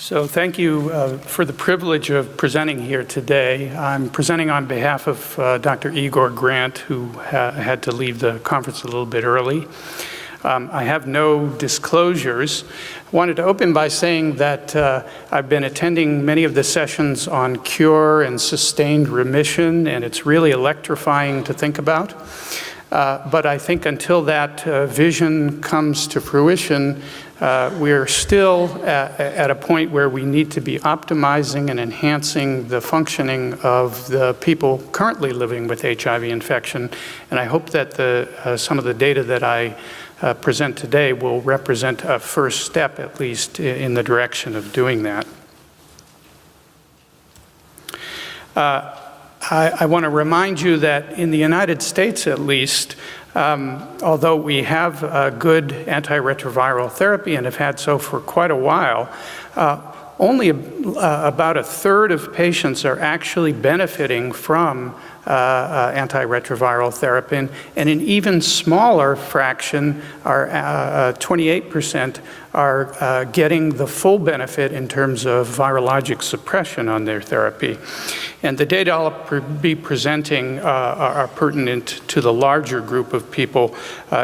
So thank you for the privilege of presenting here today. I'm presenting on behalf of Dr. Igor Grant, who had to leave the conference a little bit early. I have no disclosures. I wanted to open by saying that I've been attending many of the sessions on cure and sustained remission, and it's really electrifying to think about. But I think until that vision comes to fruition, we're still at a point where we need to be optimizing and enhancing the functioning of the people currently living with HIV infection. And I hope that some of the data that I present today will represent a first step, at least, in the direction of doing that. I want to remind you that in the United States, at least, although we have good antiretroviral therapy and have had so for quite a while, only about a third of patients are actually benefiting from antiretroviral therapy, and an even smaller fraction, 28%, are getting the full benefit in terms of virologic suppression on their therapy. And the data I'll be presenting are pertinent to the larger group of people,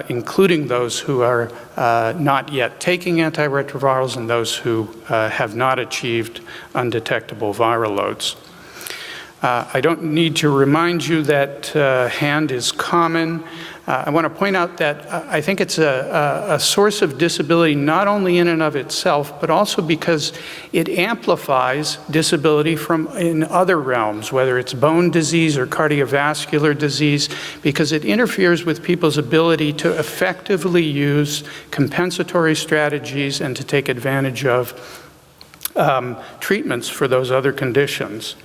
including those who are not yet taking antiretrovirals and those who have not achieved undetectable viral loads. I don't need to remind you that hand is common. I want to point out that I think it's a source of disability not only in and of itself, but also because it amplifies disability in other realms, whether it's bone disease or cardiovascular disease, because it interferes with people's ability to effectively use compensatory strategies and to take advantage of treatments for those other conditions.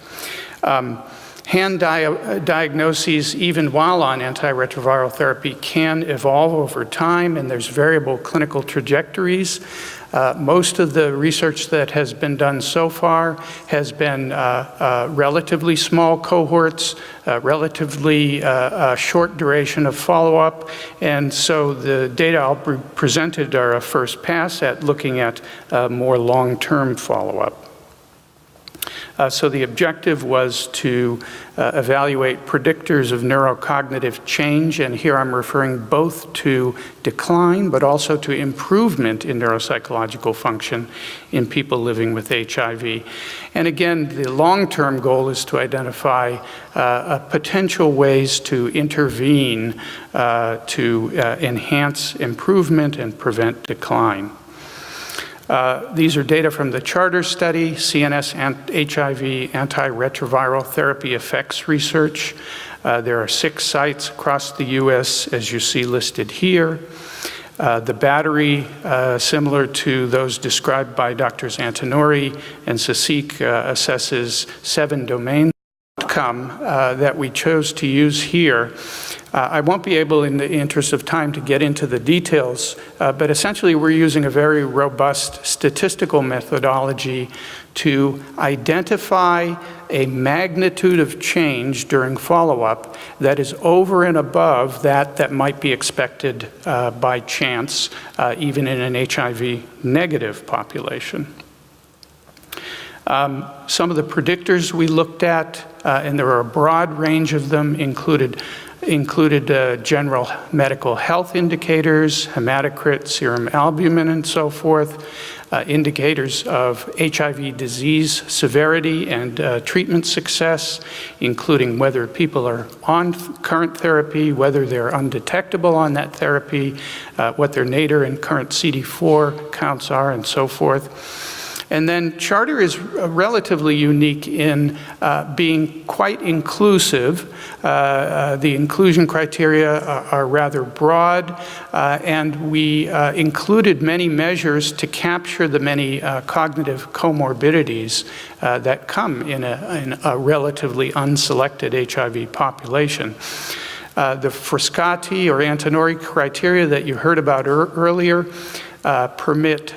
Hand diagnoses, even while on antiretroviral therapy, can evolve over time, and there's variable clinical trajectories. Most of the research that has been done so far has been relatively small cohorts, relatively short duration of follow-up, and so the data I'll be presented are a first pass at looking at more long-term follow-up. So the objective was to evaluate predictors of neurocognitive change, and here I'm referring both to decline but also to improvement in neuropsychological function in people living with HIV. And again, the long-term goal is to identify potential ways to intervene to enhance improvement and prevent decline. These are data from the Charter study, CNS and HIV antiretroviral therapy effects research. There are 6 sites across the U.S., as you see listed here. The battery, similar to those described by Drs. Antonori and Sasik, assesses 7 domains. Outcome that we chose to use here. I won't be able, in the interest of time, to get into the details, but essentially we're using a very robust statistical methodology to identify a magnitude of change during follow-up that is over and above that might be expected by chance, even in an HIV negative population. Some of the predictors we looked at, and there were a broad range of them, included general medical health indicators, hematocrit, serum albumin, and so forth, indicators of HIV disease severity and treatment success, including whether people are on current therapy, whether they're undetectable on that therapy, what their nadir and current CD4 counts are, and so forth. And then Charter is relatively unique in being quite inclusive. The inclusion criteria are rather broad, and we included many measures to capture the many cognitive comorbidities that come in a relatively unselected HIV population. The Frascati or Antonori criteria that you heard about earlier permit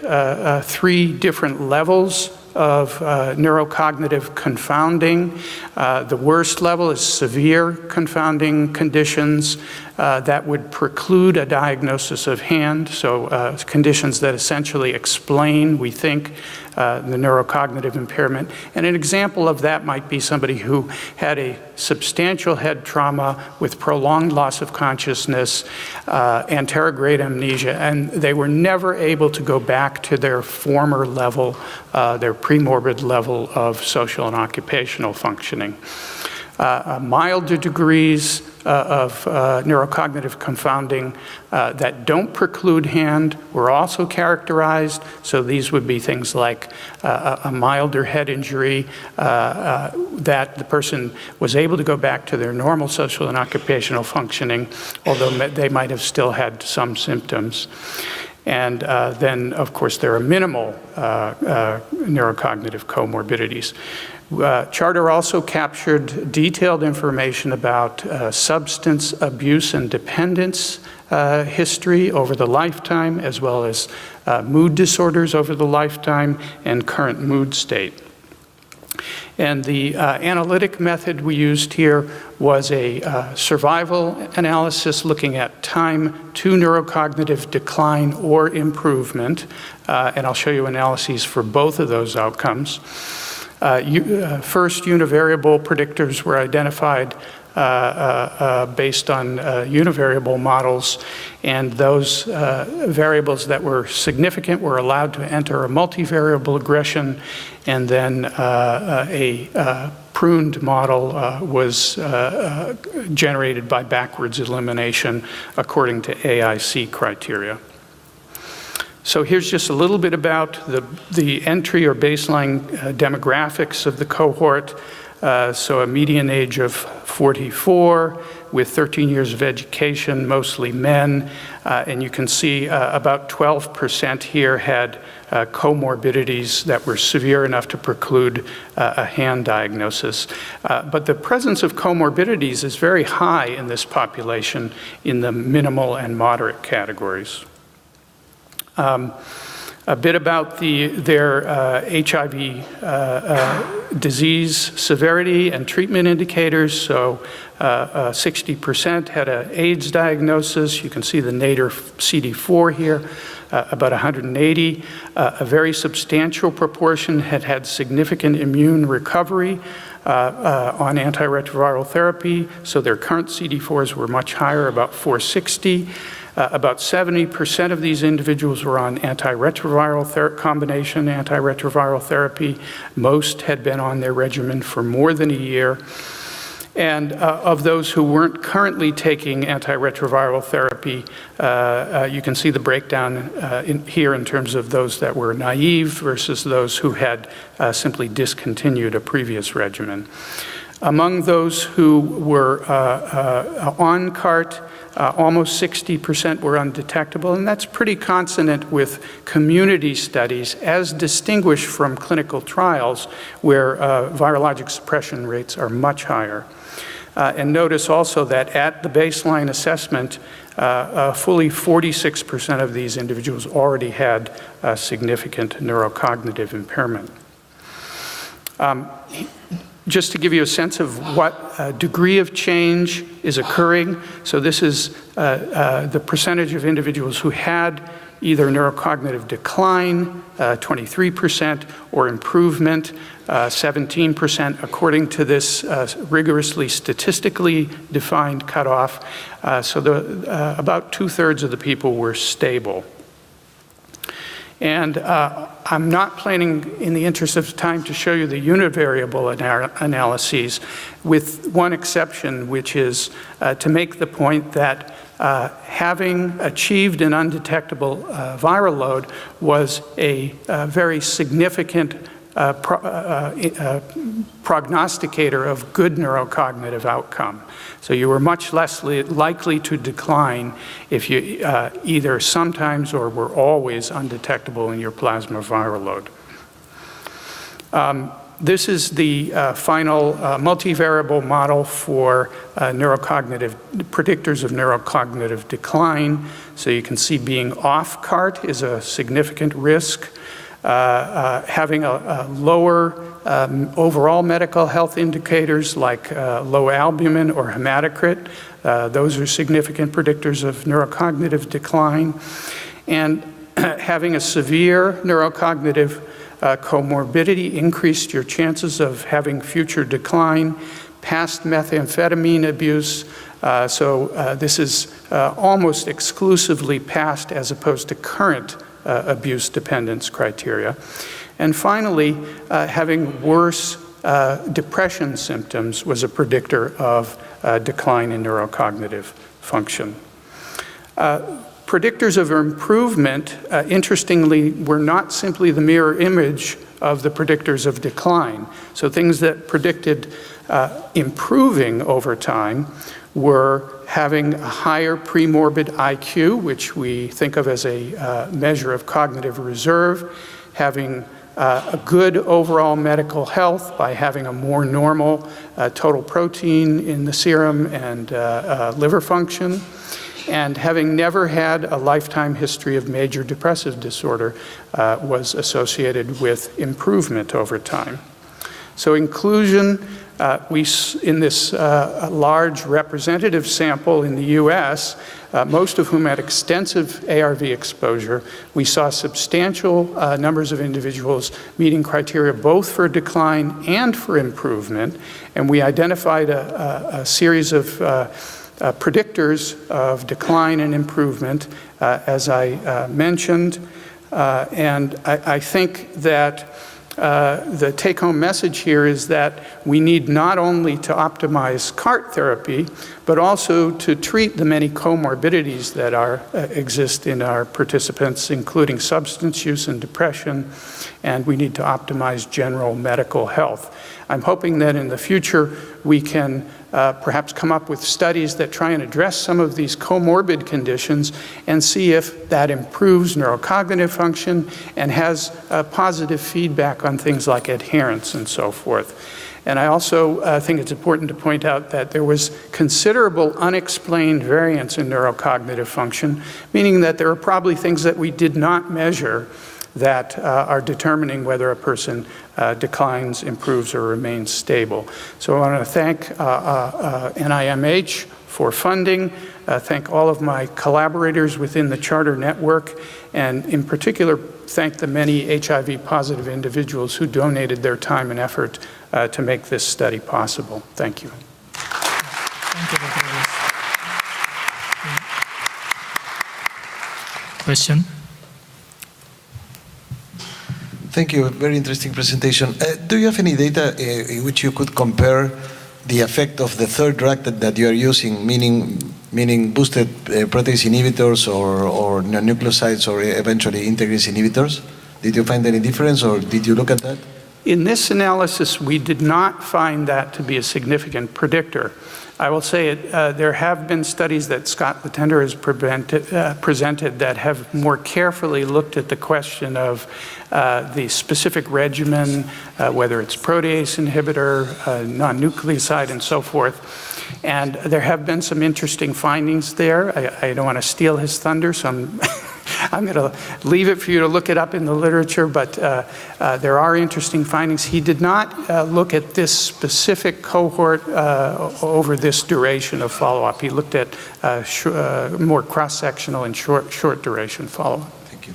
3 different levels of neurocognitive confounding. The worst level is severe confounding conditions. that would preclude a diagnosis of hand, so conditions that essentially explain, we think, the neurocognitive impairment. And an example of that might be somebody who had a substantial head trauma with prolonged loss of consciousness, anterograde amnesia, and they were never able to go back to their former level, their premorbid level of social and occupational functioning. Milder degrees of neurocognitive confounding that don't preclude hand were also characterized. So these would be things like a milder head injury, that the person was able to go back to their normal social and occupational functioning, although they might have still had some symptoms. And then, of course, there are minimal neurocognitive comorbidities. Charter also captured detailed information about substance abuse and dependence history over the lifetime, as well as mood disorders over the lifetime and current mood state. And the analytic method we used here was a survival analysis looking at time to neurocognitive decline or improvement. And I'll show you analyses for both of those outcomes. First, univariable predictors were identified based on univariable models, and those variables that were significant were allowed to enter a multivariable regression, and then a pruned model was generated by backwards elimination according to AIC criteria. So here's just a little bit about the entry or baseline demographics of the cohort. So a median age of 44 with 13 years of education, mostly men. And you can see about 12% here had comorbidities that were severe enough to preclude a hand diagnosis. But the presence of comorbidities is very high in this population in the minimal and moderate categories. A bit about their HIV disease severity and treatment indicators. So 60% had an AIDS diagnosis. You can see the nadir CD4 here, about 180. A very substantial proportion had significant immune recovery on antiretroviral therapy. So their current CD4s were much higher, about 460. About 70% of these individuals were on antiretroviral combination antiretroviral therapy. Most had been on their regimen for more than a year. And of those who weren't currently taking antiretroviral therapy, you can see the breakdown here in terms of those that were naive versus those who had simply discontinued a previous regimen. Among those who were on CART, almost 60% were undetectable, and that's pretty consonant with community studies as distinguished from clinical trials where virologic suppression rates are much higher. And notice also that at the baseline assessment, fully 46% of these individuals already had significant neurocognitive impairment. Just to give you a sense of what degree of change is occurring, so this is the percentage of individuals who had either neurocognitive decline, 23%, or improvement, 17%, according to this rigorously statistically defined cutoff. So about 2/3 of the people were stable. And I'm not planning, in the interest of time, to show you the univariable analyses, with one exception, which is to make the point that having achieved an undetectable viral load was a very significant prognosticator of good neurocognitive outcome. So you were much less likely to decline if you either sometimes or were always undetectable in your plasma viral load. This is the final multivariable model for neurocognitive predictors of neurocognitive decline. So you can see being off CART is a significant risk. Having a lower overall medical health indicators like low albumin or hematocrit Those are significant predictors of neurocognitive decline. And having a severe neurocognitive comorbidity increased your chances of having future decline. Past methamphetamine abuse, this is almost exclusively past as opposed to current abuse dependence criteria. And finally, having worse depression symptoms was a predictor of decline in neurocognitive function. Predictors of improvement, interestingly, were not simply the mirror image of the predictors of decline. So things that predicted improving over time were having a higher premorbid IQ, which we think of as a measure of cognitive reserve, having a good overall medical health by having a more normal total protein in the serum and liver function, and having never had a lifetime history of major depressive disorder was associated with improvement over time. So inclusion, in this large representative sample in the US, most of whom had extensive ARV exposure, we saw substantial numbers of individuals meeting criteria both for decline and for improvement, and we identified a series of predictors of decline and improvement, as I mentioned, and I think that the take-home message here is that we need not only to optimize CART therapy, but also to treat the many comorbidities that exist in our participants, including substance use and depression, and we need to optimize general medical health. I'm hoping that in the future we can perhaps come up with studies that try and address some of these comorbid conditions and see if that improves neurocognitive function and has positive feedback on things like adherence and so forth. And I also think it's important to point out that there was considerable unexplained variance in neurocognitive function, meaning that there are probably things that we did not measure that are determining whether a person declines, improves, or remains stable. So I want to thank NIMH for funding, thank all of my collaborators within the Charter Network, and in particular, thank the many HIV-positive individuals who donated their time and effort to make this study possible. Thank you. Thank you, Dr. Ellis. Question? Thank you. Very interesting presentation. Do you have any data in which you could compare the effect of the third drug that you are using, meaning boosted protease inhibitors or nucleosides or eventually integrase inhibitors? Did you find any difference, or did you look at that? In this analysis, we did not find that to be a significant predictor. I will say there have been studies that Scott Latender has presented that have more carefully looked at the question of the specific regimen, whether it's protease inhibitor, non-nucleoside, and so forth. And there have been some interesting findings there. I don't want to steal his thunder, so I'm going to leave it for you to look it up in the literature, but there are interesting findings. He did not look at this specific cohort over this duration of follow-up. He looked at more cross-sectional and short duration follow-up. Thank you.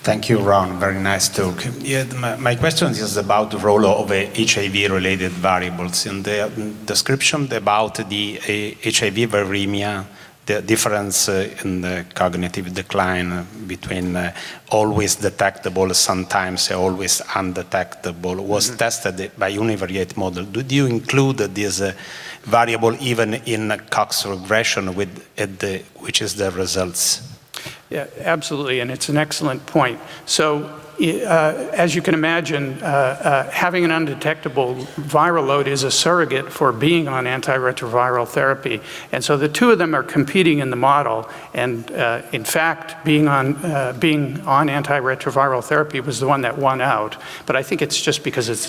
Thank you, Ron. Very nice talk. Yeah, my question is about the role of HIV-related variables. In the description about the HIV viremia, the difference in the cognitive decline between always detectable, sometimes always undetectable, was tested by univariate model. Did you include this variable even in Cox regression, which is the results? Yeah, absolutely, and it's an excellent point. So, as you can imagine, having an undetectable viral load is a surrogate for being on antiretroviral therapy. And so the two of them are competing in the model, and in fact, being on antiretroviral therapy was the one that won out. But I think it's just because it's